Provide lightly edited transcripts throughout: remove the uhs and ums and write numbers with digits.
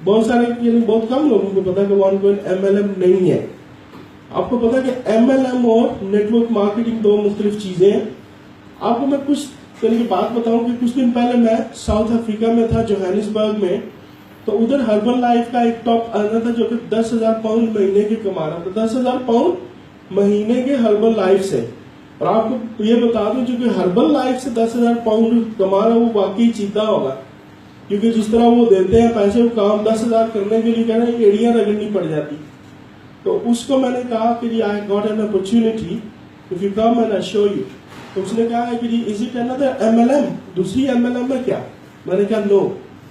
बहुत सारे यानी बहुत कम लोगों को पता कि वन कॉइन MLM नहीं है। आपको पता है कि MLM और नेटवर्क मार्केटिंग दो मुख्तलिफ चीजें हैं। आपको मैं कुछ यानी कि बात बताऊं कि कुछ दिन पहले मैं साउथ अफ्रीका में था, जोहानिसबर्ग में, तो उधर हर्बल लाइफ का एक टॉप अर्नर था जो कि 10,000 पाउंड महीने के कमा रहा था। 10,000 पाउंड महीने के हर्बल लाइफ से। और आपको ये बता दूं जो कि हर्बल लाइफ से 10,000 पाउंड कमा रहा है वो वाकई चीता होगा, क्योंकि जिस तरह वो देते हैं पैसे, वो काम 10,000 करने के लिए कह रहे हैं एड़ियां रगड़नी पड़ जाती। तो उसको मैंने कहा कि जी I got an opportunity, if you come and I show you. तो उसने कहा है कि जी इज इट अनदर MLM, दूसरी MLM है क्या? मैंने कहा no,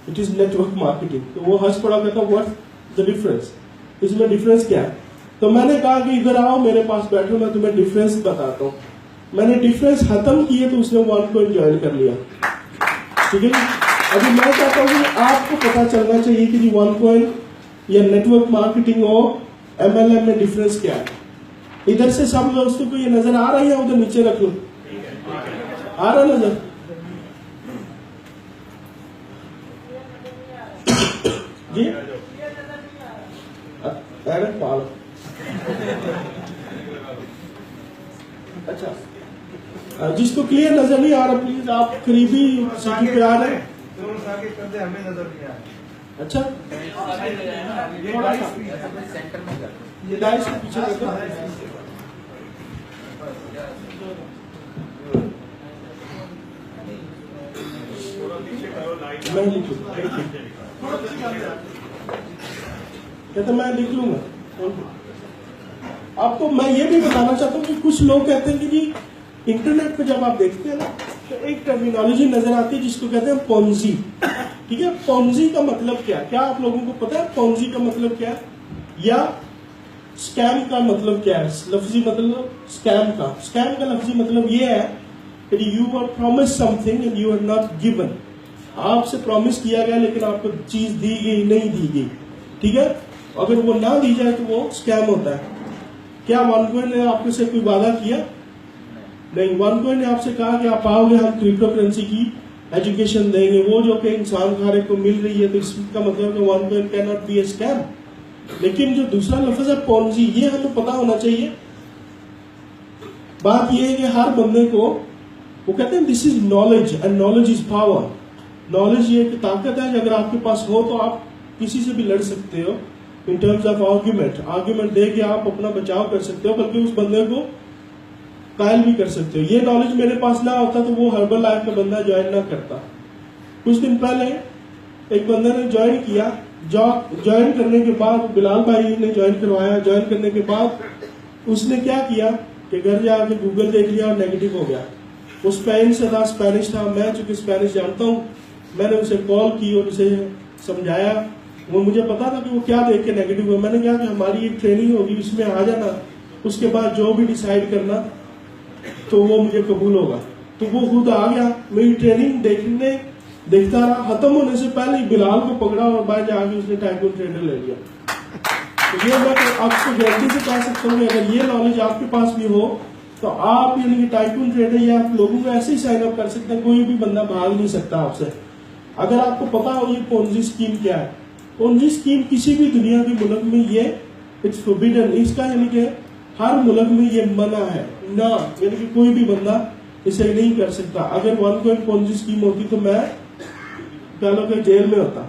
it is network marketing. तो वो हंस पड़ा, कहता व्हाट्स द डिफरेंस, इसमें डिफरेंस क्या है? तो मैंने कहा कि इधर आओ मेरे पास बैठो, मैं तुम्हें डिफरेंस बताता हूँ। मैंने डिफरेंस खत्म किए तो उसने वन कॉइन ज्वाइन कर लिया। ठीक है, अभी मैं चाहता हूँ कि आपको पता चलना चाहिए कि जी वन कॉइन या नेटवर्क मार्केटिंग और MLM में डिफरेंस क्या है। इधर से सब दोस्तों को ये नजर आ रही है, उधर नीचे रख लो, आ रहा नजर? जी अरे पाल, अच्छा, जिसको क्लियर नजर नहीं आ रहा प्लीज आप करीबी सीटी पे आ रहे हैं। हमें नजर नहीं आ रहा। अच्छा, थोड़ा सा सेंटर में कर, ये डाइस के पीछे रखो। मैं लिख कहते मैं लिख लूंगा। आपको मैं ये भी बताना चाहता हूँ कि कुछ लोग कहते हैं कि जी इंटरनेट पे जब आप देखते हैं ना तो एक टर्मिनोलॉजी नजर आती है जिसको कहते हैं पोंजी। ठीक है, पोंजी का मतलब क्या है? क्या आप लोगों को पता है पोंजी का मतलब क्या है? या स्कैम का मतलब क्या है? लफ्जी मतलब स्कैम का लफ्जी मतलब ये है कि you are promise something and you are not given. आपसे प्रॉमिस किया गया लेकिन आपको चीज दी गई नहीं दी गई। ठीक है, अगर वो ना दी जाए तो वो स्कैम होता है। क्या वन कॉइन ने आपके से कोई वादा किया? नहीं, वन कॉइन ने आपसे कहा कि आप आओगे, हम क्रिप्टो करेंसी की एजुकेशन देंगे, वो जो कि इंसान खारे को मिल रही है। तो इसका मतलब one coin can not be A scam. लेकिन जो दूसरा लफ्ज है पोंजी, ये हमें पता होना चाहिए। बात यह है कि हर बंदे को वो कहते हैं this is knowledge and knowledge is power. Knowledge ये एक ताकत है, अगर आपके पास हो तो आप किसी से भी लड़ सकते हो इन टर्म्स ऑफ आर्ग्यूमेंट दे के आप अपना बचाव कर सकते हो, बल्कि उस बंदे को कायल भी कर सकते हो। ये नॉलेज मेरे पास ना होता तो वो हर्बल लाइफ का बंदा ज्वाइन ना करता। कुछ दिन पहले एक बंदे ने ज्वाइन किया, ज्वाइन करने के बाद बिलाल भाई ने ज्वाइन करवाया। ज्वाइन करने के बाद उसने क्या किया कि घर जाके गूगल देख लिया और नेगेटिव हो गया। वो स्पेन से था, स्पेनिश था। मैं चूंकि स्पेनिश जानता हूँ, मैंने उसे कॉल की और उसे समझाया। वो मुझे पता था कि वो क्या देख के नेगेटिव हुआ। मैंने कहा कि हमारी एक ट्रेनिंग होगी, उसमें आ जाना, उसके बाद जो भी डिसाइड करना तो वो मुझे कबूल होगा। तो वो खुद आ गया, मेरी ट्रेनिंग देखता रहा। खत्म होने से पहले ही बिलाल को पकड़ा और बाहर जाके उसने टाइकून ट्रेडर ले लिया। तो ये मैं आपको गारंटी से कह सकता हूँ कि अगर ये नॉलेज आपके पास भी हो तो आप यानी कि टाइकून ट्रेडर या आप लोगों को ऐसे ही साइन अप कर सकते हैं। कोई भी बंदा भाग नहीं सकता आपसे, अगर आपको पता हो ये पोंजी स्कीम क्या है। पोंजी स्कीम किसी भी दुनिया के मुल्क में ये इट्स फॉरबिडन। इसका यानी कि हर मुल्क में ये मना है ना, यानी कि कोई भी बंदा इसे नहीं कर सकता। अगर वन कॉइन पोंजी स्कीम होती तो मैं कह लो कि जेल में होता।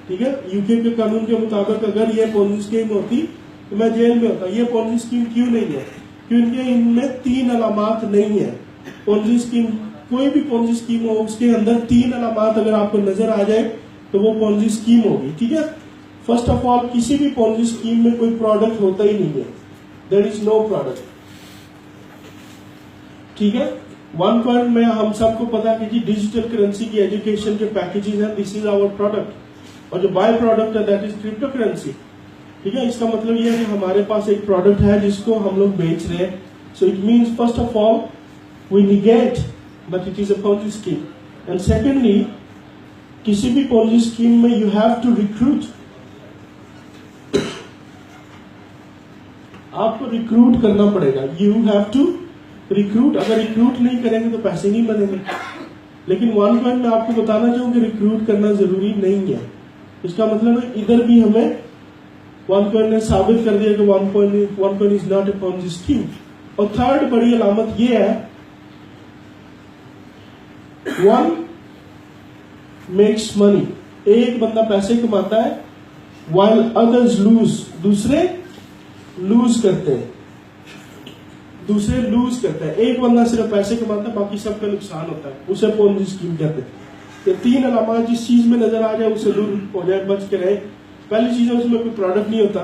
ठीक है, यूके के कानून के मुताबिक अगर ये पोंजी स्कीम होती तो मैं जेल में होता। ये पोंजी स्कीम क्यों नहीं है? क्योंकि इनमें 3 अलामात नहीं है। पोंजी स्कीम, कोई भी पोंजी स्कीम हो उसके अंदर 3 अलामात अगर आपको नजर आ जाए तो वो पोंजी स्कीम होगी। ठीक है, फर्स्ट ऑफ ऑल किसी भी पोंजी स्कीम में कोई प्रोडक्ट होता ही नहीं है, देयर इज नो प्रोडक्ट। ठीक है, वन पॉइंट में हम सबको पता है कि जी डिजिटल करेंसी की एजुकेशन के पैकेजेस हैं, दिस इज आवर प्रोडक्ट। और जो बाय प्रोडक्ट है दैट इज क्रिप्टो करेंसी। ठीक है, इसका मतलब यह है कि हमारे पास एक प्रोडक्ट है जिसको हम लोग बेच रहे हैं। So it means first of all we negate but it is a Ponzi scheme. And secondly, किसी भी पोंजी स्कीम में यू हैव टू रिक्रूट, आपको रिक्रूट करना पड़ेगा। यू हैव टू रिक्रूट, अगर रिक्रूट नहीं करेंगे तो पैसे नहीं बनेंगे। लेकिन वन पॉइंट में आपको बताना चाहूँ कि रिक्रूट करना जरूरी नहीं है। इसका मतलब है इधर भी हमें OneCoin ने साबित कर दिया कि OneCoin is not a Ponzi scheme. और थर्ड बड़ी अलामत ये है, वन मेक्स मनी, एक बंदा पैसे कमाता है, while others lose, दूसरे लूज करते हैं, दूसरे लूज करते हैं। एक बंदा सिर्फ पैसे कमाता है, बाकी सबका नुकसान होता है, उसे पोंजी स्कीम कहते हैं। ये तीन अलामत जिस चीज में नजर आ जाए उसे दूर हो जाए, बच के रहे। पहली चीज है उसमें कोई प्रोडक्ट नहीं होता,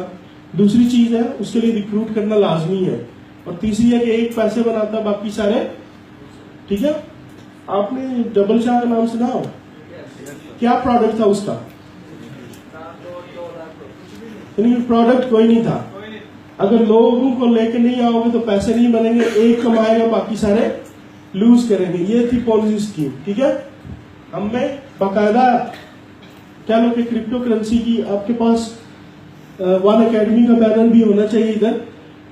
दूसरी चीज है उसके लिए रिक्रूट करना लाजमी है, और तीसरी है कि एक पैसे बनाता है बाकी सारे, ठीक है। आपने डबल चाह का नाम सुना हो? क्या प्रोडक्ट था उसका? प्रोडक्ट कोई नहीं था। अगर लोगों को लेकर नहीं आओगे तो पैसे नहीं बनेंगे, एक कमाएगा बाकी सारे लूज करेंगे। ये थी पॉलिसी स्कीम, ठीक है। हमें बाकायदा क्या लोग क्रिप्टो करेंसी की, आपके पास वन अकेडमी का बैनर भी होना चाहिए इधर।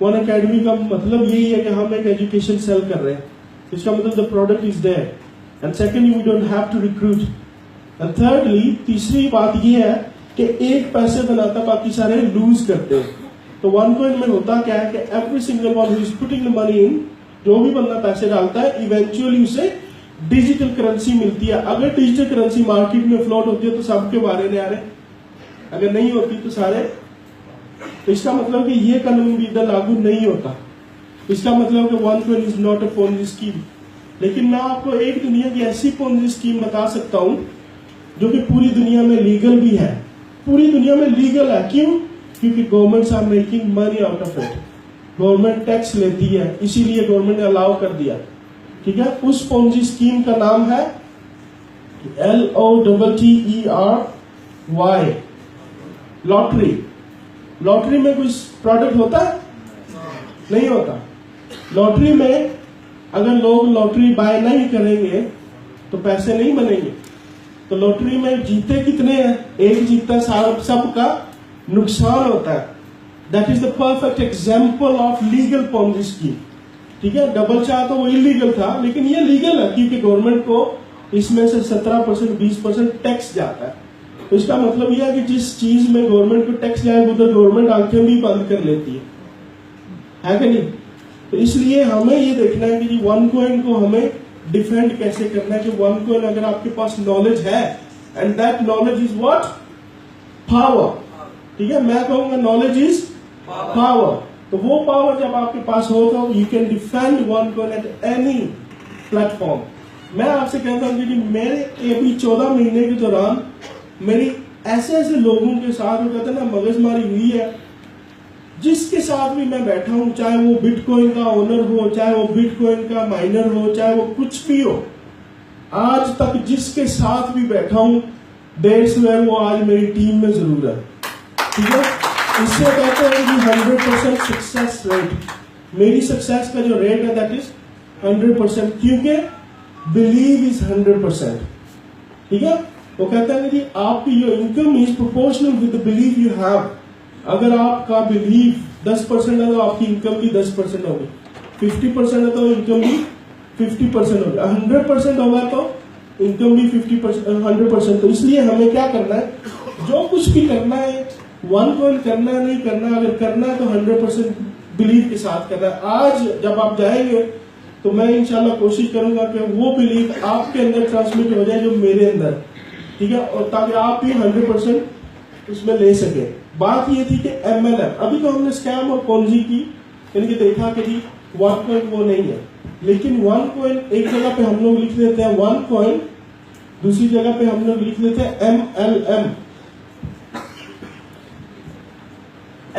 वन अकेडमी का मतलब यही है कि हम एक एजुकेशन सेल कर रहे हैं, इसका मतलब the product is there, and secondly we don't have to recruit, and thirdly तीसरी बात ये है कि एक पैसे बनाता बाकी सारे लूज करते हैं। तो OneCoin में होता क्या है कि every single one who is putting the money in, जो भी बंदा पैसे डालता है, इवेंचुअली उसे डिजिटल करेंसी मिलती है। अगर डिजिटल करेंसी मार्केट में फ्लोट होती है तो सबके बारे में आ रहे, अगर नहीं होती तो सारे। तो इसका मतलब कि ये कानून भी इधर लागू नहीं होता। इसका मतलब कि OneCoin is not a Ponzi scheme. लेकिन मैं आपको एक दुनिया की ऐसी पोंजी स्कीम बता सकता हूं जो कि पूरी दुनिया में लीगल भी है, पूरी दुनिया में लीगल है। क्यों? क्योंकि governments are making money out of it, government tax लेती है, इसीलिए गवर्नमेंट ने अलाउ कर दिया, ठीक है। उस पोंजी स्कीम का नाम है LOTTERY, लॉटरी। लॉटरी में कुछ प्रोडक्ट होता है? नहीं होता। लॉटरी में अगर लोग लॉटरी बाय नहीं करेंगे तो पैसे नहीं बनेंगे। तो लॉटरी में जीते कितने हैं? एक जीतता है, सबका नुकसान होता है। That is the perfect example of legal Ponzi scheme, ठीक है। डबल चाह तो वो इलीगल था, लेकिन ये लीगल है क्योंकि गवर्नमेंट को इसमें से 17% 20% टैक्स जाता है। तो इसका मतलब यह है कि जिस चीज में गवर्नमेंट को टैक्स जाए उधर गवर्नमेंट आंखें भी बंद कर लेती है कि नहीं। तो इसलिए हमें ये देखना है कि OneCoin को हमें डिफेंड कैसे करना है। कि OneCoin अगर आपके पास नॉलेज है, and that knowledge is what? Power, ठीक है। मैं कहूंगा नॉलेज इज पावर। तो वो पावर जब आपके पास हो तो you can defend OneCoin at any platform. मैं आपसे कहता हूं कि मेरे अभी 14 महीने के दौरान मेरी ऐसे ऐसे लोगों के साथ वो कहते हैं ना मगजमारी हुई है, जिसके साथ भी मैं बैठा हूं, चाहे वो बिटकॉइन का ओनर हो, चाहे वो बिटकॉइन का माइनर हो, चाहे वो कुछ भी हो, आज तक जिसके साथ भी बैठा हूं, देर स्वेयर वो आज मेरी टीम में जरूर है, ठीक है। इससे कहते हैं कि 100% सक्सेस रेट, मेरी सक्सेस का जो रेट है दैट इज 100%, क्योंकि बिलीव इज 100%, ठीक है। वो कहता है कि आपकी जो income is proportional with the believe you have. अगर आपका बिलीव 10% है तो आपकी इनकम भी 10% होगी, 50% है तो इनकम भी 50% होगी, 100% होगा तो इनकम भी 50% 100%। तो इसलिए हमें क्या करना है, जो कुछ भी करना है, OneCoin करना है नहीं करना, अगर करना है तो 100% बिलीव के साथ करना है। आज जब आप जाएंगे तो मैं इंशाल्लाह कोशिश करूंगा कि वो बिलीव आपके अंदर ट्रांसमिट हो जाए जो मेरे अंदर, ठीक है, और ताकि आप भी 100% उसमें ले सके। बात ये थी कि MLM, अभी तो हमने स्कैम और पॉन्जी की यानी देखा कि जी OneCoin वो नहीं है, लेकिन OneCoin एक जगह पे हम लोग लिख देते हैं OneCoin, दूसरी जगह पे हम लोग लिख देते हैं MLM।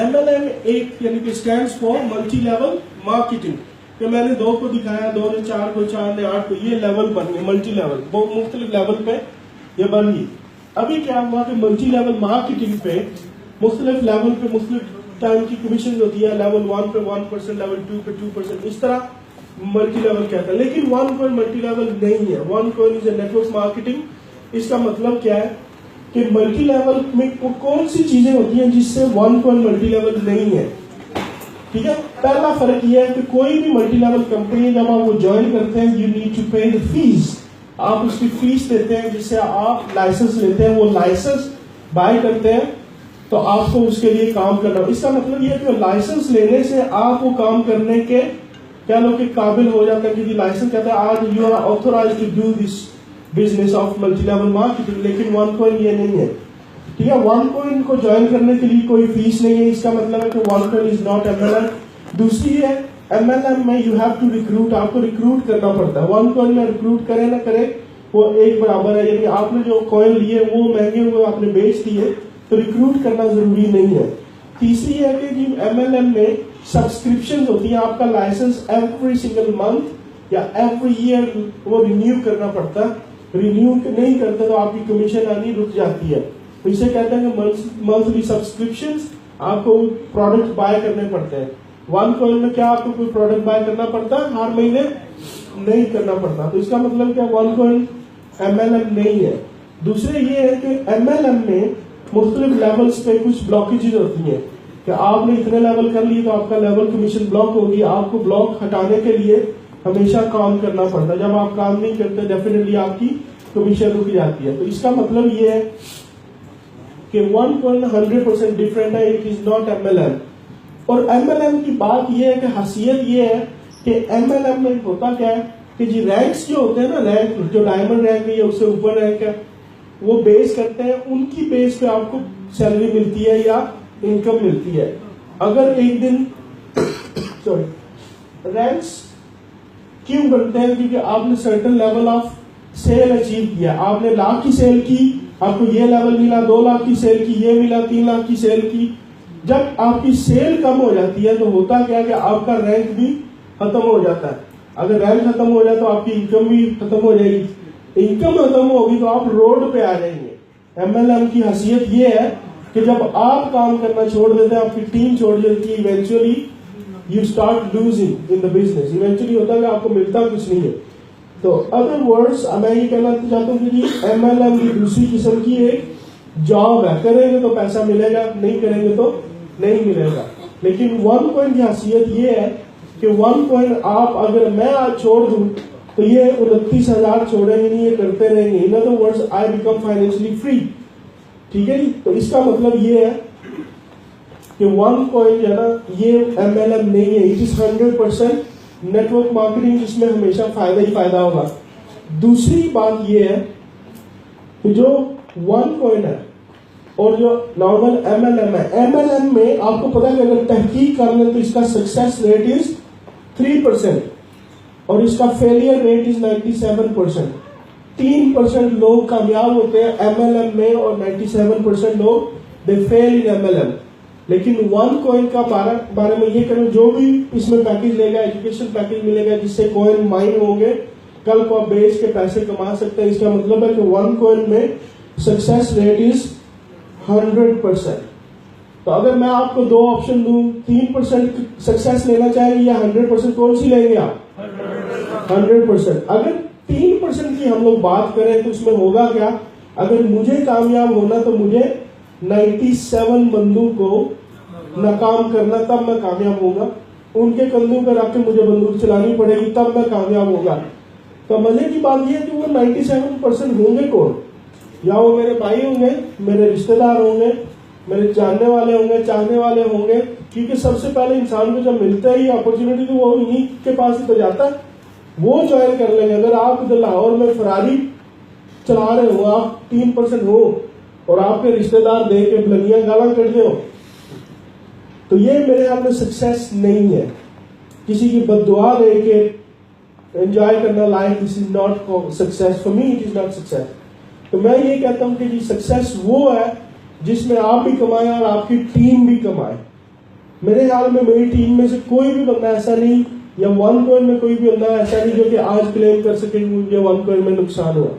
MLM एक यानी कि stands for multi level marketing. कि मैंने 2 को दिखाया, 2 ने 4 को, 4 ने 8 को, ये लेवल बन गए मल्टी लेवल, वो मुख्तलिफ लेवल पे ये बन गई। अभी क्या हुआ कि मल्टी लेवल मार्केटिंग पे मुख्तलिफ लेवल पे मुख्तलिफ टाइम की कमीशन होती है। लेवल 1 पे 1%, लेवल 2 पे 2%, इस तरह मल्टी लेवल कहता है। लेकिन OneCoin मल्टी लेवल नहीं है। OneCoin is a network marketing. इसका मतलब क्या है कि मल्टी लेवल में कौन सी चीजें होती हैं जिससे OneCoin मल्टी लेवल नहीं है, ठीक है। पहला फर्क यह है कि कोई भी मल्टी लेवल कंपनी जब आप वो ज्वाइन करते हैं, यू नीड टू पे द फीस, आप उसकी फीस देते हैं जिससे आप लाइसेंस लेते हैं। वो लाइसेंस बाय करते हैं तो आपको उसके लिए काम करना। इसका मतलब ये है कि लाइसेंस लेने से आप वो काम करने के क्या लोग के काबिल हो जाते हैं, क्योंकि लाइसेंस कहता है आज you are authorise to do this business of multi level marketing. लेकिन OneCoin ये नहीं है, ठीक है। OneCoin को ज्वाइन करने के लिए कोई फीस नहीं है, इसका मतलब है कि OneCoin इज नॉट MLM। दूसरी है MLM में यू हैव टू रिक्रूट, आपको रिक्रूट करना पड़ता है। OneCoin में रिक्रूट करे ना करे वो एक बराबर है, यानी आपने जो कॉइन लिए वो महंगे हुए आपने बेच दिए तो रिक्रूट करना जरूरी नहीं है। तीसरी है कि MLM में सब्सक्रिप्शन होती है, आपका लाइसेंस एवरी सिंगल मंथ या एवरी ईयर वो रिन्यू करना पड़ता है। रिन्यू नहीं करते तो आपकी कमीशन आनी रुक जाती है। तो इसे कहते हैं कि मंथली सब्सक्रिप्शन आपको प्रोडक्ट बाय करने पड़ते हैं। OneCoin में क्या आपको कोई प्रोडक्ट बाय करना पड़ता है हर महीने? नहीं करना पड़ता। तो इसका मतलब क्या OneCoin MLM नहीं है। दूसरे ये है कि MLM में मुख्तलिफ लेवल्स पे कुछ ब्लॉकेजेस होती हैं कि आपने इतने लेवल कर लिए तो आपका लेवल कमीशन ब्लॉक होगी। आपको ब्लॉक हटाने के लिए हमेशा काम करना पड़ता है। जब आप काम नहीं करते डेफिनेटली आपकी कमीशन रुक जाती है। तो इसका मतलब ये है कि OneCoin 100% डिफरेंट है, इट इज नॉट MLM। और MLM की बात यह है कि खासियत ये है कि MLM में होता क्या है कि जी रैंक्स जो होते हैं ना, रैंक जो डायमंड रैंक है या उससे ऊपर रैंक है, वो बेस करते हैं, उनकी बेस पे आपको सैलरी मिलती है या इनकम मिलती है। अगर एक दिन सॉरी रैंक्स क्यों बनते हैं? क्योंकि आपने certain level of sale achieve किया, आपने लाख की सेल की, आपको ये लेवल मिला, 2 लाख की सेल की, ये मिला 3 लाख की सेल की। जब आपकी सेल कम हो जाती है तो होता क्या कि आपका रैंक भी खत्म हो जाता है। अगर रैंक खत्म हो जाए तो आपकी इनकम भी खत्म हो जाएगी। इनकम खत्म होगी तो आप रोड पे आ जाएंगे। MLM की हैसियत ये है कि जब आप काम करना छोड़ देते हैं, आपकी टीम छोड़ देती है, eventually you start losing in the business. Eventually होता है कि आपको मिलता कुछ नहीं है। तो अदर वर्ड्स मैं ये कहना चाहता हूँ कि MLM की दूसरी किस्म की एक जॉब है, करेंगे तो पैसा मिलेगा, नहीं करेंगे तो नहीं मिलेगा। लेकिन OneCoin की हैसियत ये है कि OneCoin आप अगर मैं आज छोड़ दूं तो ये 29,000 छोड़ेंगे नहीं, ये करते रहेंगे। In other words I become financially free, ठीक है जी। तो इसका मतलब ये है कि OneCoin जो है ना ये MLM नहीं है, इट इज 100% नेटवर्क मार्केटिंग, जिसमें हमेशा फायदा ही फायदा होगा। दूसरी बात ये है कि जो OneCoin है और जो नॉर्मल MLM है, MLM में आपको पता है कि अगर तहकीक कर ले तो इसका सक्सेस रेट इज 3% और इसका फेलियर रेट इज 97%। 3% लोग कामयाब होते हैं MLM में और 97% लोग दे फेल इन MLM। लेकिन OneCoin का बारे में ये करें, जो भी इसमें पैकेज लेगा, एजुकेशन पैकेज मिलेगा जिससे कॉइन माइन होंगे, कल को आप बेच के पैसे कमा सकते हैं। इसका मतलब है कि OneCoin में सक्सेस रेट इज 100%। तो अगर मैं आपको 2 ऑप्शन दूं, 3% सक्सेस लेना चाहेंगे या 100%, कौन सी लेंगे आप? 100%। अगर 3% की हम लोग बात करें तो उसमें होगा क्या? अगर मुझे कामयाब होना तो मुझे 97 बंदूक को नाकाम करना, तब मैं कामयाब होगा। उनके कंधों पर रख के मुझे बंदूक चलानी पड़ेगी, तब मैं कामयाब होगा। तो मजे की बात यह है कि वो 97% होंगे कौन? या वो मेरे भाई होंगे, मेरे रिश्तेदार होंगे, मेरे जानने वाले होंगे, चाहने वाले होंगे। क्योंकि सबसे पहले इंसान को जब मिलता है अपॉर्चुनिटी तो वो इन्हीं के पास ही तो जाता है, वो ज्वाइन कर लेंगे। अगर आप इधर लाहौर में फरारी चला रहे हो, आप 3% हो और आपके रिश्तेदार दे के बुलंदियां गाला करते हो, तो ये मेरे ख्याल में सक्सेस नहीं है। किसी की बददुआ दे के एंजॉय करना life, this is not success for me, it is not success. तो मैं ये कहता हूं कि सक्सेस वो है जिसमें आप भी कमाए और आपकी टीम भी कमाए। मेरे ख्याल में मेरी टीम में से कोई भी बंदा ऐसा नहीं, या OneCoin में कोई भी बंदा ऐसा नहीं जो कि आज क्लेम कर सके मुझे OneCoin में नुकसान हुआ।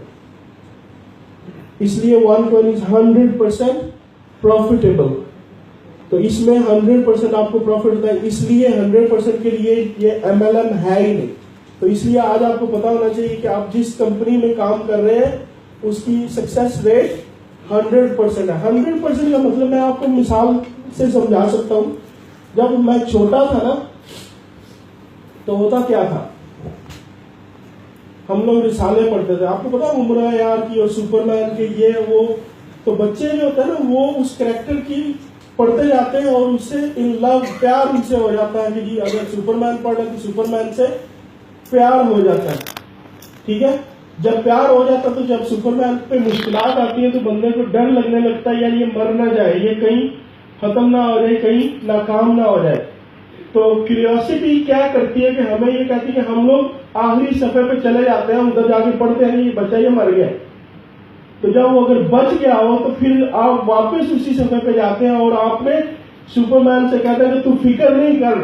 इसलिए OneCoin इज 100% प्रॉफिटेबल। तो इसमें 100% आपको प्रॉफिट होता है, इसलिए 100% के लिए ये MLM है ही नहीं। तो इसलिए आज आपको पता होना चाहिए कि आप जिस कंपनी में काम कर रहे हैं उसकी सक्सेस रेट 100% है। 100% का मतलब मैं आपको मिसाल से समझा सकता हूं। जब मैं छोटा था ना तो होता क्या था, हम लोग रिसाले पढ़ते थे, आपको पता उम्र यार की और सुपरमैन के ये वो तो बच्चे जो होते हैं ना वो उस कैरेक्टर की पढ़ते जाते हैं और उससे इन लव प्यार उनसे हो जाता है कि जी अगर सुपरमैन पढ़ रहे तो सुपरमैन से प्यार हो जाता है। ठीक है, जब प्यार हो जाता है तो जब सुपरमैन पे मुश्किलात आती है तो बंदे को डर लगने लगता है यार ये मर ना जाए, ये कहीं खत्म ना हो जाए, कहीं नाकाम ना हो जाए। तो क्यूरियोसिटी क्या करती है कि हमें ये कहती है कि हम लोग आखिरी सफे पे चले जाते हैं, उधर जाके पढ़ते हैं ये बच्चा ये मर गया। तो जब वो अगर बच गया हो तो फिर आप वापस उसी सफे पे जाते हैं और आपने सुपरमैन से कहते हैं कि तू फिक्र नहीं कर,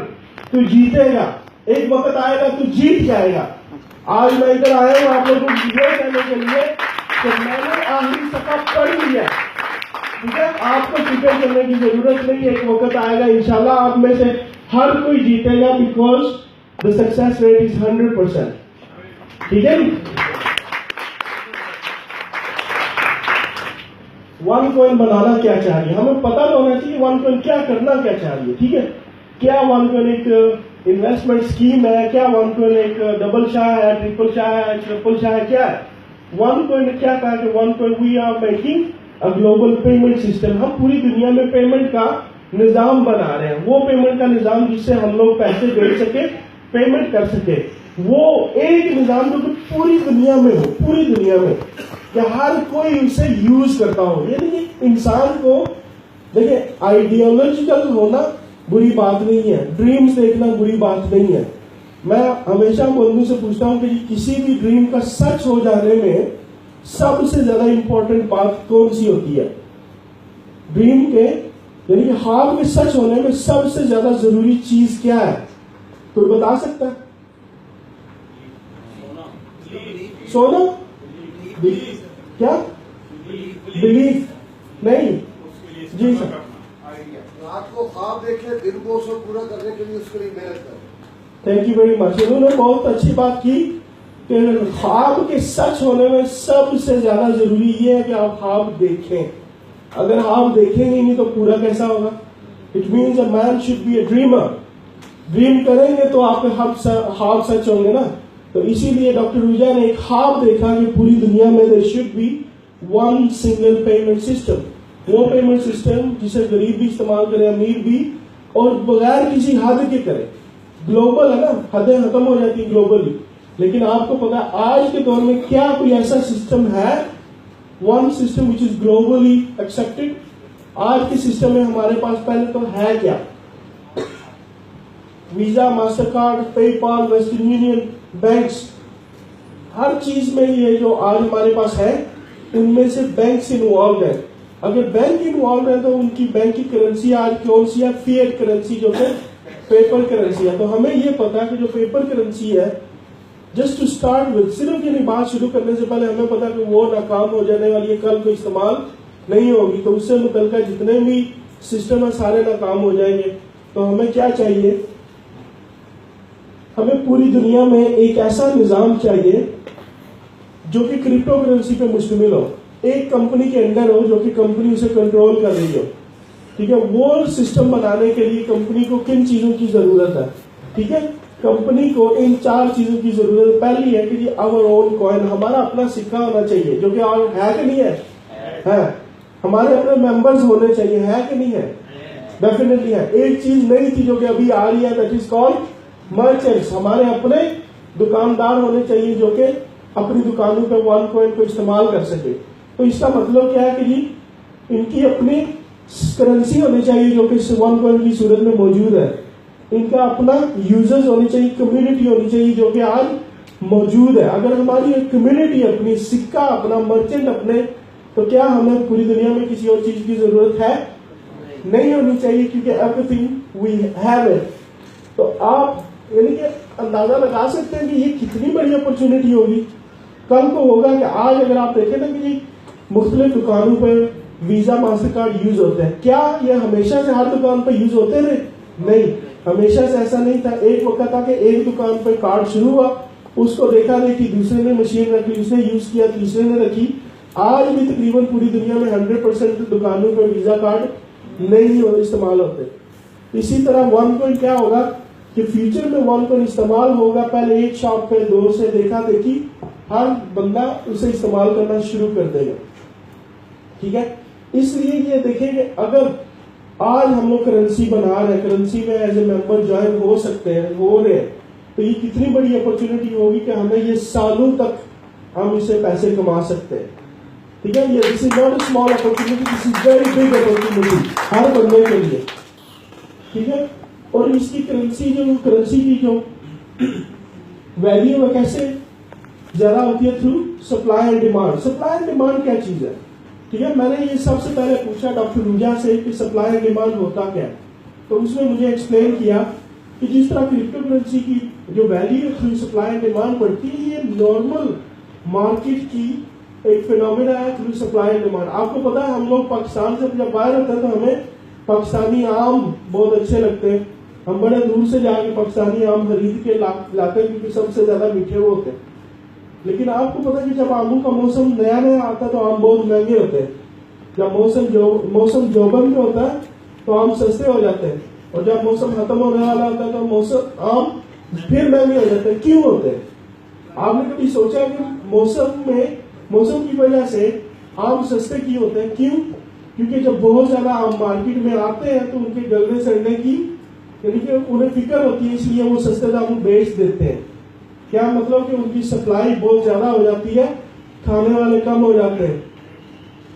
तू जीतेगा, एक वक्त आएगा तू जीत जाएगा। आज मैं इधर आया हूं आप लोगों को ये कहने के लिए कि मैंने आखिरी सफा पढ़ लिया। ठीक है, आपको फिक्र करने की जरूरत नहीं है, एक वक्त आएगा इंशाल्लाह आप में से हर कोई जीतेगा, because the success rate is 100%। ठीक है, वन कॉइन बनाना क्या चाहिए, हमें पता होना चाहिए वन कॉइन क्या करना क्या चाहिए। ठीक है, क्या वन कॉइन एक इन्वेस्टमेंट स्कीम है, क्या वन कॉइन एक डबल शाह है, ट्रिपल शाह है, ट्रिपल शाह है, क्या है वन कॉइन ने क्या कहा कि OneCoin we are making a global payment system. हम पूरी दुनिया में पेमेंट का निजाम बना रहे हैं, वो पेमेंट का निजाम जिससे हम लोग पैसे भेज सके, पेमेंट कर सके, वो एक निजाम जो कि पूरी दुनिया में हो, पूरी दुनिया में कि हर कोई उसे यूज करता हो। यानी कि इंसान को देखिए आइडियोलॉजिकल होना बुरी बात नहीं है, ड्रीम्स देखना बुरी बात नहीं है। मैं हमेशा बंधु से पूछता हूं कि किसी भी ड्रीम का सच हो जाने में सबसे ज्यादा इंपॉर्टेंट बात कौन सी होती है? ड्रीम के यानी कि ख्वाब के सच होने में सबसे ज्यादा जरूरी चीज क्या है? कोई बता सकता है? सोना? क्या? बिलीफ नहीं जी सर। रात को ख्वाब देखे, दिन को उसे पूरा करने के लिए उसके लिए मेहनत करें। Thank you very much. उन्होंने बहुत अच्छी बात की कि ख्वाब के सच होने में सबसे ज्यादा जरूरी ये है कि आप ख्वाब देखें। अगर आप देखेंगे नहीं तो पूरा कैसा होगा? It means a man should be a dreamer. Dream करेंगे तो आपके ख्वाब सच होंगे ना। तो इसीलिए डॉक्टर रूजा ने एक ख्वाब देखा कि पूरी दुनिया में there should be one single payment system. वो पेमेंट सिस्टम जिसे गरीब भी इस्तेमाल करे, अमीर भी, और बगैर किसी हद के करे। ग्लोबल है ना, हदें खत्म हो जाती है ग्लोबली, लेकिन आपको पता है आज के दौर में क्या कोई ऐसा सिस्टम है, one system which is globally accepted? आज के सिस्टम में हमारे पास पहले तो है क्या? Visa, Mastercard, PayPal, Western Union, banks, हर चीज में ये जो आज हमारे पास है उनमें से बैंक इन्वॉल्व है। अगर बैंक इन्वॉल्व है तो उनकी बैंक की करेंसी आज कौन सी है? फिएट करेंसी, जो कि पेपर करेंसी है। तो हमें ये पता है कि जो पेपर करेंसी है, जस्ट टू स्टार्ट विद, सिर्फ ये बात शुरू करने से पहले हमें पता कि वो नाकाम हो जाने वाली है, कल को इस्तेमाल नहीं होगी, तो उससे मुतल्लिका जितने भी सिस्टम है सारे नाकाम हो जाएंगे। तो हमें क्या चाहिए? हमें पूरी दुनिया में एक ऐसा निजाम चाहिए जो कि क्रिप्टो करेंसी पे मुश्तमिल हो, एक कंपनी के अंडर हो, जो कि कंपनी उसे कंट्रोल कर रही हो। ठीक है, वो सिस्टम बनाने के लिए कंपनी को किन चीजों की जरूरत है? ठीक है, कंपनी को इन 4 चीजों की जरूरत है। पहली है कि जी आवर ओन कॉइन, हमारा अपना सिक्का होना चाहिए, जो कि और है कि नहीं है? है। हमारे अपने मेंबर्स होने चाहिए, है कि नहीं है? डेफिनेटली है। एक चीज नई थी जो कि अभी आ रही है, दैट इज कॉल्ड मर्चेंट्स। हमारे अपने दुकानदार होने चाहिए जो कि अपनी दुकानों पर वन कॉइन को इस्तेमाल कर सके। तो इसका मतलब क्या है कि जी इनकी अपनी करेंसी होनी चाहिए जो कि वन कॉइन की सूरत में मौजूद है। इनका अपना यूजर्स होनी चाहिए, कम्युनिटी होनी चाहिए जो कि आज मौजूद है। अगर हमारी एक कम्युनिटी अपनी, सिक्का अपना, मर्चेंट अपने, तो क्या हमें पूरी दुनिया में किसी और चीज की जरूरत है? नहीं होनी चाहिए, क्योंकि एवरीथिंग वी हैव इट। तो आप यानी कि अंदाजा लगा सकते हैं कि ये कितनी बड़ी अपॉर्चुनिटी होगी। कल को होगा कि आज अगर आप देखें ना कि जी मुख्तलिफ दुकानों पर वीजा, मास्टर कार्ड यूज होते हैं, क्या ये हमेशा से हर दुकान पर यूज होते रहे? नहीं, हमेशा से ऐसा नहीं था। एक वक्त था कि एक दुकान पर कार्ड शुरू हुआ, उसको देखा देखी, दूसरे ने मशीन रखी, उसने यूज किया, तीसरे ने रखी। आज भी तकरीबन पूरी दुनिया में 100% दुकानों पर वीजा कार्ड नहीं इस्तेमाल होते। इसी तरह वन कॉइन क्या होगा कि फ्यूचर में वन कॉइन इस्तेमाल होगा, पहले एक शॉप पे 2 से देखा देखी, हर बंदा उसे इस्तेमाल करना शुरू कर देगा। ठीक है, इसलिए ये देखें कि अगर आज हम लोग करेंसी बना रहे हैं, करेंसी में एज ए मेंबर ज्वाइन हो सकते हैं, हो रहे हैं, तो ये कितनी बड़ी अपॉर्चुनिटी होगी कि हमें ये सालों तक हम इससे पैसे कमा सकते हैं। ठीक है, ये this is not a small opportunity, this is very big opportunity हर बंदे के लिए। ठीक है, और इसकी करेंसी की जो वैल्यू है कैसे ज्यादा होती है, through supply and demand. Supply and demand क्या चीज है? ठीक है, मैंने ये सबसे पहले पूछा डॉक्टर रूजा से कि सप्लाई एंड डिमांड होता क्या है, तो उसने मुझे एक्सप्लेन किया कि जिस तरह क्रिप्टो करेंसी की जो value through supply and demand बढ़ती है, ये नॉर्मल मार्केट की एक फिनोमिना है थ्रू सप्लाई एंड डिमांड। आपको पता है, हम लोग पाकिस्तान से जब बाहर होते हैं तो हमें पाकिस्तानी आम बहुत अच्छे लगते हैं, हम बड़े दूर से जाके पाकिस्तानी आम खरीद के लाते हैं क्योंकि सबसे ज्यादा मीठे वो होते हैं। लेकिन आपको पता है कि जब आमों का मौसम नया नया आता है तो आम बहुत महंगे होते हैं। जब मौसम जोबन में होता है तो आम सस्ते हो जाते हैं, और जब मौसम खत्म होने वाला होता है तो आम फिर महंगे हो जाते हैं। क्यों होते हैं? आपने कभी सोचा कि मौसम की वजह से आम सस्ते क्यों होते हैं? क्यों? क्योंकि जब बहुत ज्यादा आम मार्केट में आते हैं तो उनके गलने सड़ने की यानी कि उन्हें फिक्र होती है, इसलिए वो सस्ते दाम में बेच देते हैं। क्या मतलब कि उनकी सप्लाई बहुत ज्यादा हो जाती है, खाने वाले कम हो जाते हैं।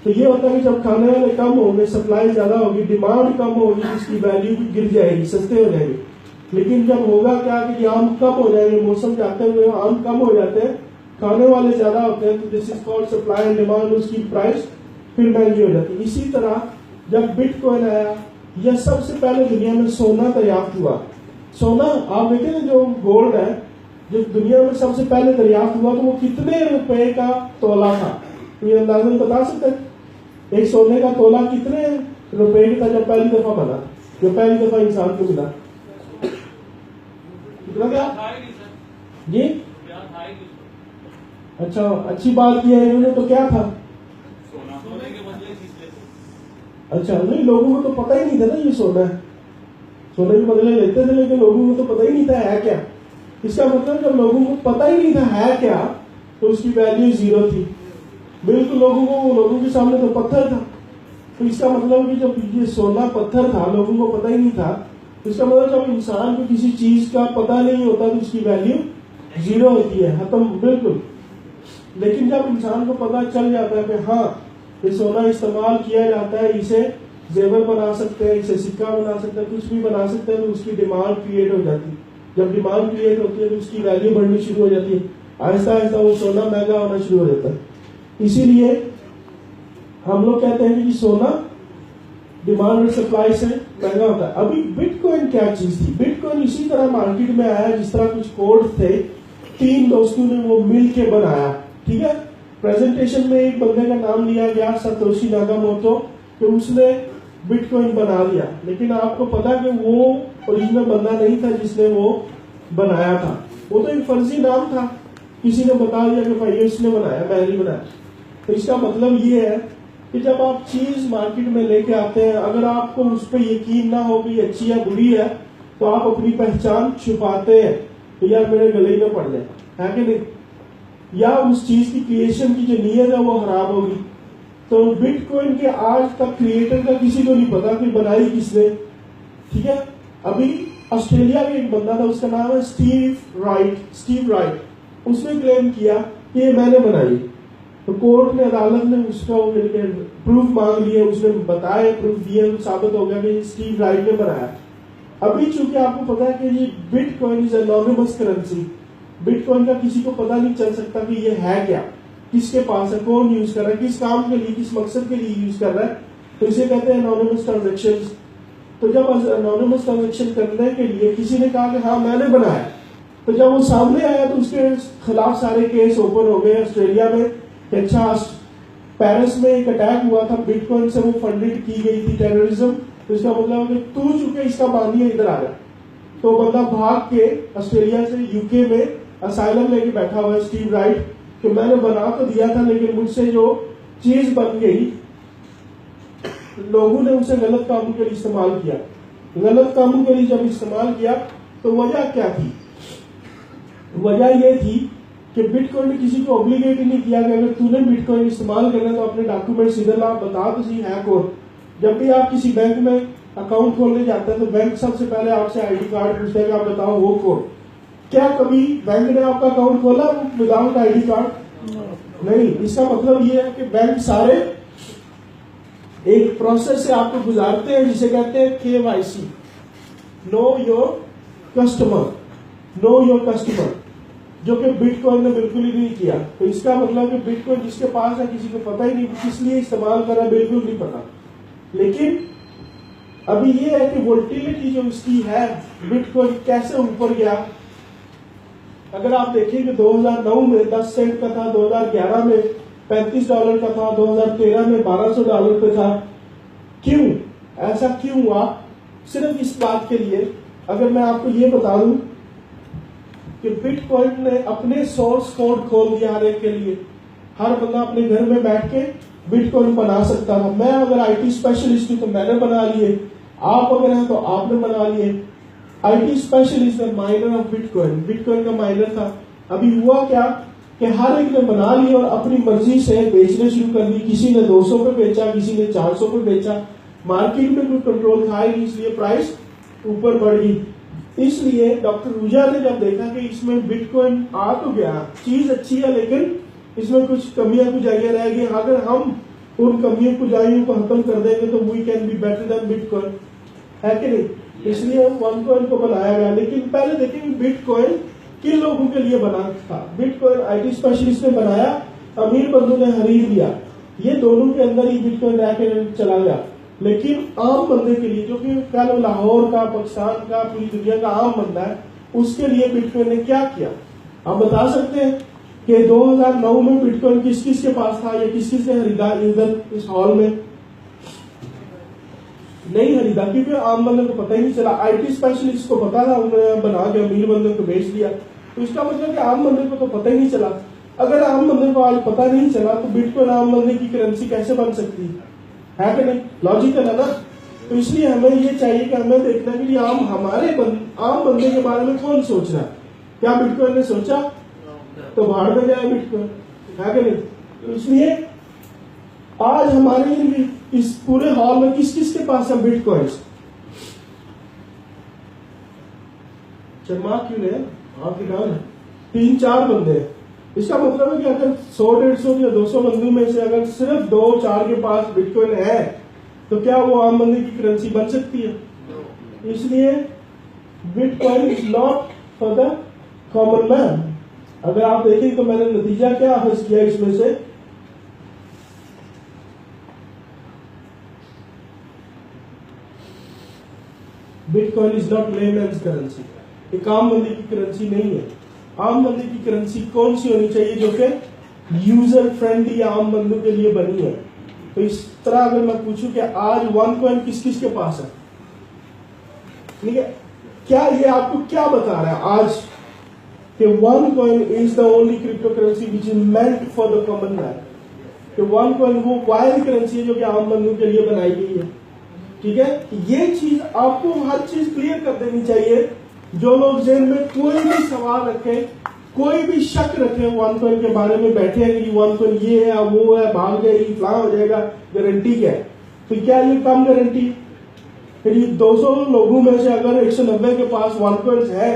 तो ये होता है कि जब खाने वाले कम होंगे, सप्लाई ज्यादा होगी, डिमांड कम होगी, इसकी वैल्यू भी गिर जाएगी, सस्ते हो जाएंगे। लेकिन जब होगा क्या कि आम कम हो जाएंगे, मौसम जाते हुए आम कम हो जाते हैं, खाने वाले ज्यादा होते हैं, तो this is called supply and demand, उसकी प्राइस फिर महंगी हो जाती है। इसी तरह जब बिटकॉइन आया, यह सबसे पहले दुनिया में सोना दरियाफ्त हुआ। सोना आप देखें ना, जो गोल्ड है, जब दुनिया में सबसे पहले दरियाफ्त हुआ तो वो कितने रुपए का तोला था? तो ये अंदाजन बता सकते हैं एक सोने का तोला कितने रुपए का जब पहली दफा बना, जब पहली दफा इंसान को मिला? कितना क्या जी? अच्छा, अच्छी बात की है इन्होंने, तो क्या था? अच्छा, नहीं, लोगों को तो पता ही नहीं था ना ये सोना है, सोने के बदले लेते थे, लेकिन लोगों को तो पता ही नहीं था है क्या। इसका मतलब जब लोगों को पता ही नहीं था है क्या, तो उसकी वैल्यू जीरो थी। बिल्कुल लोगों के सामने तो पत्थर था। तो इसका मतलब कि जब ये सोना पत्थर था, लोगों को पता ही नहीं था, तो इसका मतलब जब इंसान को किसी चीज का पता नहीं होता तो उसकी वैल्यू जीरो होती है, खत्म, बिल्कुल। लेकिन जब इंसान को पता चल जाता है कि हाँ ये सोना इस्तेमाल किया जाता है, इसे जेवर बना सकते हैं, इसे सिक्का बना सकते हैं, कुछ भी बना सकते हैं, तो उसकी डिमांड क्रिएट हो जाती है। जब डिमांड क्रिएट होती है तो उसकी वैल्यू बढ़नी शुरू हो जाती है, आहिस्ता आहिस्ता वो सोना महंगा होना शुरू हो जाता है। इसीलिए हम लोग कहते हैं कि सोना डिमांड और सप्लाई से महंगा होता है। अभी बिटकॉइन क्या चीज थी? बिटकॉइन इसी तरह मार्केट में आया जिस तरह कुछ कोड थे, 3 दोस्तों ने वो मिल के बनाया। ठीक है, प्रेजेंटेशन में एक बंदे का नाम लिया गया, सतोशी नाकामोटो, कि उसने बिटकॉइन बना लिया। लेकिन आपको पता कि वो ओरिजिनल बंदा नहीं था जिसने वो बनाया था, वो तो एक फर्जी नाम था, किसी ने बता दिया कि भाई इसने बनाया, मैं नहीं बनाया। तो इसका मतलब ये है कि जब आप चीज मार्केट में लेके आते हैं, अगर आपको उस पर यकीन ना हो कि अच्छी या बुरी है, तो आप अपनी पहचान छुपाते हैं तो यार मेरे गले में पड़ जाए, है कि नहीं? या उस चीज की क्रिएशन की जो नीयत है वो हराम होगी। तो बिटकॉइन के आज तक क्रिएटर का किसी को नहीं पता कि बनाई किसने। ठीक है, अभी ऑस्ट्रेलिया में एक बंदा था, उसका नाम है स्टीव राइट। उसने क्लेम किया कि ये मैंने बनाई। तो कोर्ट ने, अदालत ने उसका प्रूफ मांग लिए, उसने बताया, प्रूफ दिए, तो साबित हो गया कि स्टीव राइट ने बनाया। अभी चूंकि आपको पता है कि ये bitcoin is anonymous currency, bitcoin का किसी को पता नहीं चल सकता कि ये है क्या, किसके पास है, कौन यूज कर रहा है, किस काम के लिए, किस मकसद के लिए यूज कर रहा है, तो इसे कहते हैं एनोनिमस ट्रांजेक्शन। तो जब एनोनिमस ट्रांजेक्शन करने के लिए किसी ने कहा कि हाँ मैंने बनाया, तो जब वो सामने आया तो उसके खिलाफ सारे केस ओपन हो गए ऑस्ट्रेलिया में। अच्छा, पेरिस में एक अटैक हुआ था, बिटकॉइन से वो फंडेड की गई थी टेररिज्म, तो इसका मतलब कि तू चुके इसका बानी इधर आ रहा। तो बंदा भाग के ऑस्ट्रेलिया से यूके में असाइलम लेके बैठा हुआ है स्टीव राइट, कि मैंने बना तो दिया था लेकिन मुझसे जो चीज बन गई, लोगों ने उसे गलत काम के लिए इस्तेमाल किया। गलत काम के लिए जब इस्तेमाल किया तो वजह क्या थी? वजह यह थी कि बिटकॉइन ने किसी को ऑब्लिगेट ही नहीं किया कि अगर तूने बिटकॉइन इस्तेमाल करना है तो अपने डॉक्यूमेंट्स इधर ला, बता तो सही है कौन। जब भी आप किसी बैंक में अकाउंट खोलने जाते हैं तो बैंक सबसे पहले आपसे आईडी कार्ड पूछता है कि आप बताओ वो कौन। क्या कभी बैंक ने आपका अकाउंट खोला विदाउट आईडी कार्ड? नहीं। इसका मतलब ये है कि बैंक सारे एक प्रोसेस से आपको गुजारते हैं जिसे कहते हैं KYC, नो योर कस्टमर, जो कि बिटकॉइन ने बिल्कुल ही नहीं किया। तो इसका मतलब कि बिटकॉइन जिसके पास है किसी को पता ही नहीं किस लिए इस्तेमाल कर रहा है, बिल्कुल नहीं पता। लेकिन अभी ये है कि वोल्टिलिटी जो इसकी है, बिटकॉइन कैसे ऊपर गया। अगर आप देखें कि 2009 में 10 सेंट का था, 2011 में $35 का था, 2013 में $1200 पे था। क्यों ऐसा क्यों हुआ? सिर्फ इस बात के लिए, अगर मैं आपको ये बता दूं कि बिटकॉइन ने अपने सोर्स कोड खोल दिया हर एक के लिए। हर बंदा अपने घर में बैठ के बिटकॉइन बना सकता था। मैं अगर आईटी स्पेशलिस्ट हूं तो मैंने बना लिए, आप अगर हैं तो आपने बना लिए। आईटी स्पेशलिस्ट है माइनर ऑफ बिटकॉइन, बिटकॉइन का माइनर था। अभी हुआ क्या कि हर एक ने बना लिया और अपनी मर्जी से बेचने शुरू कर दी। किसी ने 200 पे बेचा, किसी ने 400 पे बेचा। मार्केट में कोई कंट्रोल था ही नहीं, इसलिए प्राइस ऊपर बढ़ गई। इसलिए डॉक्टर रूजा ने जब देखा कि इसमें बिटकॉइन आ तो गया, चीज अच्छी है लेकिन इसमें कुछ कमियां कुजाइयां रह गई, अगर हम उन कमियों कुजाइयों को खत्म कर देंगे तो we can be better than bitcoin, है कि नहीं? इसलिए OneCoin को बनाया गया। लेकिन पहले देखेंगे बिटकॉइन किन लोगों के लिए बना था। बिटकॉइन आईटी स्पेशलिस्ट ने बनाया, अमीर बंधु ने खरीद लिया। ये दोनों के अंदर ही बिटकॉइन रह के चला गया। लेकिन आम बंदे के लिए, जो कि कल लाहौर का, पाकिस्तान का, पूरी दुनिया का आम बंदा है, उसके लिए बिटकॉइन ने क्या किया? आप बता सकते हैं कि 2009 में बिटकॉइन किस किस के पास था या किस किस ने खरीदा इधर इस हॉल में? नहीं खरीदा, क्योंकि आम बंदे को पता ही नहीं चला। आईटी स्पेशलिस्ट को पता था, उन्होंने बना के अमीर बंदे को बेच दिया। तो इसका मतलब कि आम बंदे को तो पता ही नहीं चला। अगर आम बंदे को आज पता नहीं चला तो बिटकॉइन आम बंदे की करेंसी कैसे बन सकती है कि नहीं? लॉजिकल है ना। तो इसलिए हमें ये चाहिए कि हमें देखना कि आम बंदे के बारे में कौन सोच रहा है। क्या बिटकॉइन ने सोचा? तो भाड़ में जाए बिटकॉइन, है कि नहीं? तो इसलिए आज हमारे इस पूरे हॉल में किस किस के पास है बिटकॉइंस? शर्मा क्यों ने आपके नाम 3-4 बंदे हैं। इसका मतलब है कि अगर 100-150 या 200 बंदों में से अगर सिर्फ 2-4 के पास बिटकॉइन है तो क्या वो आम बंदे की करेंसी बन सकती है? इसलिए bitcoin is not for the common man. अगर आप देखें तो मैंने नतीजा क्या हासिल किया इसमें से, bitcoin is not layman's currency. एक आम बंदे की करेंसी नहीं है। आम बंदे की करेंसी कौन सी होनी चाहिए? जो कि यूजर फ्रेंडली आम बंदों के लिए बनी है। तो इस तरह अगर मैं पूछूं कि आज OneCoin किस किस के पास है, ठीक है, क्या ये आपको क्या बता रहा है आज कि OneCoin is the only crypto currency which is meant for the common man. कि OneCoin वो वायरल करेंसी है जो कि आम बंदों के लिए बनाई गई है। ठीक है, ये चीज आपको हर चीज क्लियर कर देनी चाहिए। जो लोग जेल में कोई भी सवाल रखे, कोई भी शक रखे OneCoin के बारे में, बैठे हैं कि OneCoin ये है वो है, भाग जाएगी, फलां हो जाएगा, गारंटी क्या है? तो क्या ये कम गारंटी? फिर ये 200 लोगों में से अगर 190 के पास OneCoin है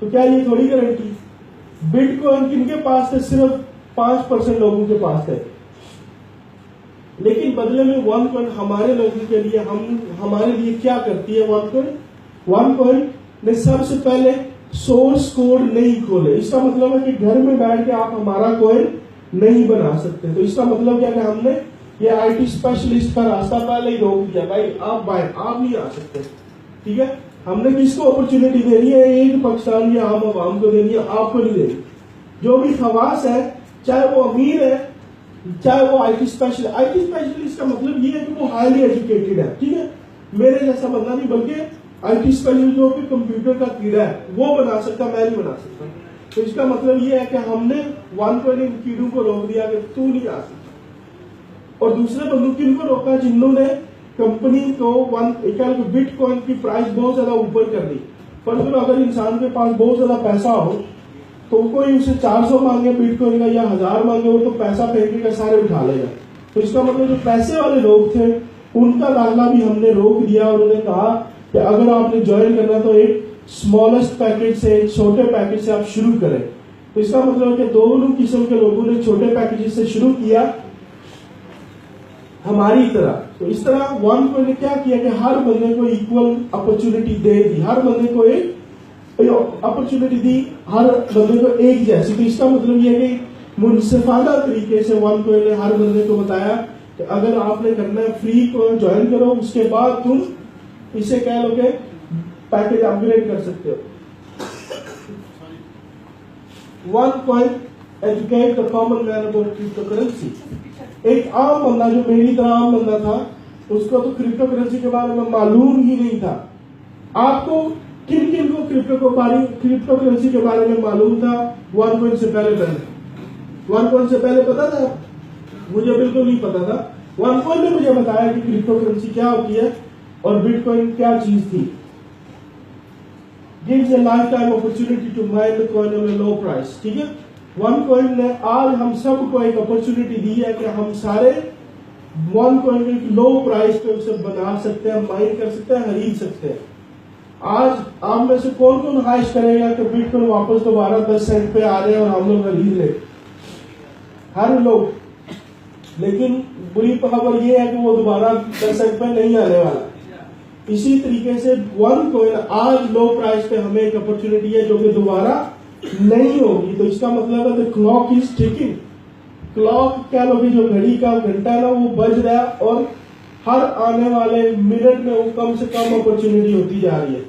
तो क्या ये थोड़ी गारंटी? बिटकॉइन किनके पास थे? सिर्फ 5% लोगों के पास थे। लेकिन बदले में OneCoin हमारे लोगों के लिए, हमारे लिए क्या करती है? OneCoin ने सबसे पहले सोर्स कोड नहीं खोले। इसका मतलब है कि घर में बैठ के आप हमारा कॉइन नहीं बना सकते। तो इसका मतलब क्या कि हमने ये आईटी स्पेशलिस्ट का रास्ता पहले ही रोक दिया, भाई आप नहीं आ सकते। ठीक है, हमने किसको अपॉर्चुनिटी देनी है? एक पाकिस्तान या आम आवाम को देनी है, आपको नहीं देनी। जो भी खवास है, चाहे वो अमीर है, चाहे वो आईटी स्पेशलिस्ट का मतलब ये है कि वो हाईली एजुकेटेड है। ठीक है, मेरे जैसा बंदा नहीं, बल्कि आईटी स्पेशलिस्ट जो कि कंप्यूटर का कीड़ा है वो बना सकता, मैं नहीं बना सकता। तो इसका मतलब ये है कि हमने OneCoin इन कीड़ों को रोक दिया कि तू नहीं आ सकता। और दूसरे बंदों किनको रोका? जिन्होंने कंपनी को बिटकॉइन की प्राइस बहुत ज्यादा ऊपर कर दी। पर अगर इंसान के पास बहुत ज्यादा पैसा हो तो कोई उसे 400 मांगे बिटकॉइन का या 1000 मांगे, वो तो पैसा फेंकेगा, सारे उठा लेगा। तो इसका मतलब जो पैसे वाले लोग थे उनका दाखला भी हमने रोक दिया और उन्हें कहा कि अगर आपने ज्वाइन करना तो एक स्मॉलेस्ट पैकेज से, एक छोटे पैकेज से आप शुरू करें। तो इसका मतलब है कि दोनों किस्म के लोगों ने छोटे पैकेज से शुरू किया हमारी तरह। तो इस तरह OneCoin ने क्या किया कि हर बंदे को इक्वल अपॉर्चुनिटी दे दी, हर बंदे को एक अपॉर्चुनिटी दी, हर बंदे को एक जैसी। तो इसका मतलब यह है कि मुनसिफाना तरीके से OneCoin ने हर बंदे को बताया कि अगर आपने करना है फ्री को ज्वाइन करो, उसके बाद तुम इसे कह लो कि पैकेज अपग्रेड कर सकते हो। OneCoin educate the common man about crypto currency. एक आम बंदा जो मेरी तरह आम बंदा था, उसको तो क्रिप्टो करेंसी के बारे में मालूम ही नहीं था। आपको किन किन को क्रिप्टो करेंसी के बारे में मालूम था OneCoin से पहले? OneCoin से पहले पता था? मुझे बिल्कुल नहीं पता था। OneCoin ने मुझे बताया कि क्रिप्टो करेंसी क्या होती है और बिटकॉइन क्या चीज थी। Gives a lifetime opportunity to mine the coin on a low price. ठीक है, OneCoin ने आज हम सबको एक अपॉर्चुनिटी दी है कि हम सारे OneCoin को एक लो प्राइस पे उसे बना सकते हैं, माइन कर सकते हैं, खरीद सकते हैं। आज आप में से कौन कौन ख्वाहिश करेगा कि बिटकॉइन वापस दोबारा 10 सेंट पे आ जाए और हम लोग खरीद ले? हर लोग। लेकिन बुरी खबर यह है कि वो दोबारा 10 सेंट पे नहीं आने वाला। इसी तरीके से OneCoin आज लो प्राइस पे हमें एक अपॉर्चुनिटी है जो कि दोबारा नहीं होगी। तो इसका मतलब है the clock is ticking. Clock क्या लोगे, जो घड़ी का घंटा है ना, वो बज रहा है और हर आने वाले मिनट में वो कम से कम अपॉर्चुनिटी होती जा रही है।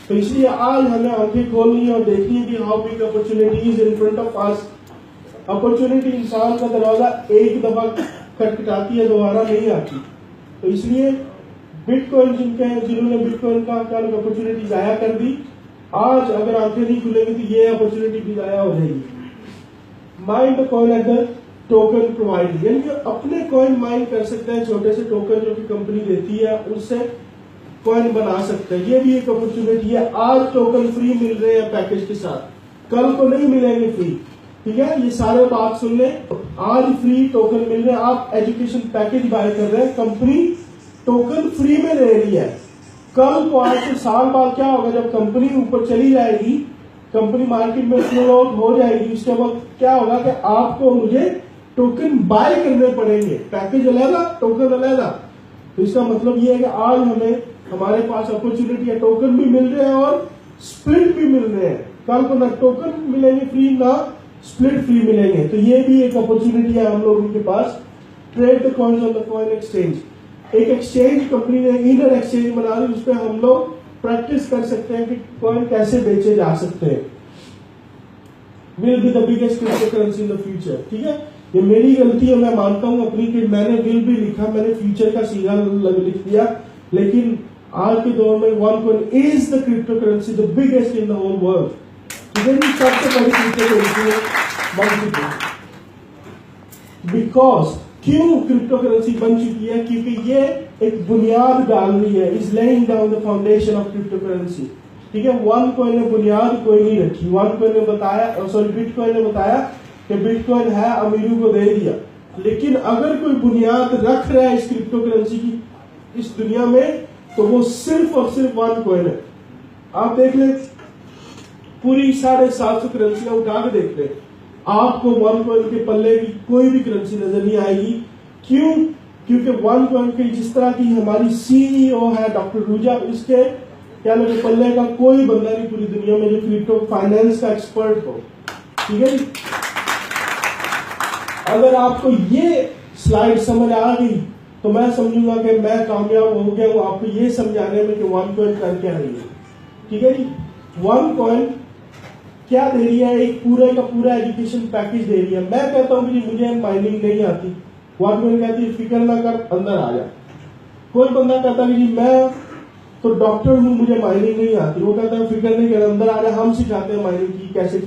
तो इसलिए आज हमें आंखें खोलनी है और देखनी है कि how big opportunity is in front of us. Opportunity इंसान का दरवाजा एक दफा खटखटाती है, दोबारा नहीं आती। तो इसलिए बिटकॉइन जिन्होंने बिटकॉइन का अपॉर्चुनिटी जाया कर दी, आज अगर आंखें नहीं खुलेंगी तो ये अपॉर्चुनिटी भी जाया हो जाएगी। Mind the coin at the token provide, यानी कि अपने कॉइन माइन कर सकते हैं, छोटे से टोकन जो कि कंपनी देती है उससे कॉइन बना सकते हैं। ये भी एक अपॉर्चुनिटी है। आज टोकन फ्री मिल रहे हैं पैकेज के साथ, कल को नहीं मिलेंगे फ्री। ठीक है, ये सारे बात सुन ले। आज फ्री टोकन मिल रहे हैं, आप एजुकेशन पैकेज बाय कर रहे हैं, कंपनी टोकन फ्री में ले रही है। कल को आज से साल बाद क्या होगा, जब कंपनी ऊपर चली जाएगी, कंपनी मार्केट में फ्लोट हो जाएगी, उसके बाद क्या होगा कि आपको मुझे टोकन बाय करने पड़ेंगे, पैकेज अलग, टोकन अलग। तो इसका मतलब ये है कि आज हमें हमारे पास अपॉर्चुनिटी है, टोकन भी मिल रहे हैं और स्प्लिट भी मिल रहे हैं। कल को ना टोकन मिलेंगे फ्री, ना स्प्लिट फ्री मिलेंगे। तो ये भी एक अपॉर्चुनिटी है हम लोगों के पास। Trade the coins on the coin exchange, एक एक्सचेंज कंपनी ने इंटर एक्सचेंज बना दी, उस पर हम लोग प्रैक्टिस कर सकते हैं कि कॉइन कैसे बेचे जा सकते हैं। Will be the biggest crypto currency in the future. ठीक है, ये मेरी गलती है, मैं मानता हूं अपनी कि मैंने विल भी लिखा, मैंने फ्यूचर का सीधा लिख दिया। लेकिन आज के दौर में OneCoin is the cryptocurrency the biggest in the whole world. ठीक है, सबसे बड़ी क्रिप्टो करेंसी बन चुकी है। बिकॉज क्यों क्रिप्टो करेंसी बन चुकी है? क्योंकि ये एक बुनियाद डाल रही है, is laying down the foundation of crypto currency. ठीक है, OneCoin ने बुनियाद कोई नहीं रखी। OneCoin ने बताया, बिटकॉइन ने बताया कि बिटकॉइन है, अमीरों को दे दिया। लेकिन अगर कोई बुनियाद रख रहा है इस क्रिप्टो करेंसी की इस दुनिया में, तो वो सिर्फ और सिर्फ OneCoin है। आप देख ले, पूरी 750 करेंसियां उठा के देख ले, आपको OneCoin के पल्ले की कोई भी करेंसी नजर नहीं आएगी। क्यों? क्योंकि OneCoin की जिस तरह की हमारी CEO है डॉक्टर रूजा, इसके क्या लगे पल्ले का कोई बंदा नहीं पूरी दुनिया में जो क्रिप्टो फाइनेंस का एक्सपर्ट हो। ठीक है, अगर आपको ये स्लाइड समझ आ गई तो मैं समझूंगा कि मैं कामयाब हो गया हूं आपको ये समझाने में कि OneCoin कर क्या रही है। ठीक है जी, OneCoin क्या दे रही है? एक पूरे का पूरा एजुकेशन पैकेज दे रही है। मैं कहता हूं कि मुझे माइनिंग नहीं आती, OneCoin कहती है फिक्र ना कर, अंदर आ जा। कोई बंदा कहता कि जी मैं तो डॉक्टर हूं, मुझे माइनिंग नहीं आती, वो कहता है फिक्र नहीं कर, अंदर आ जा, हम सिखाते हैं माइनिंग की कैसे की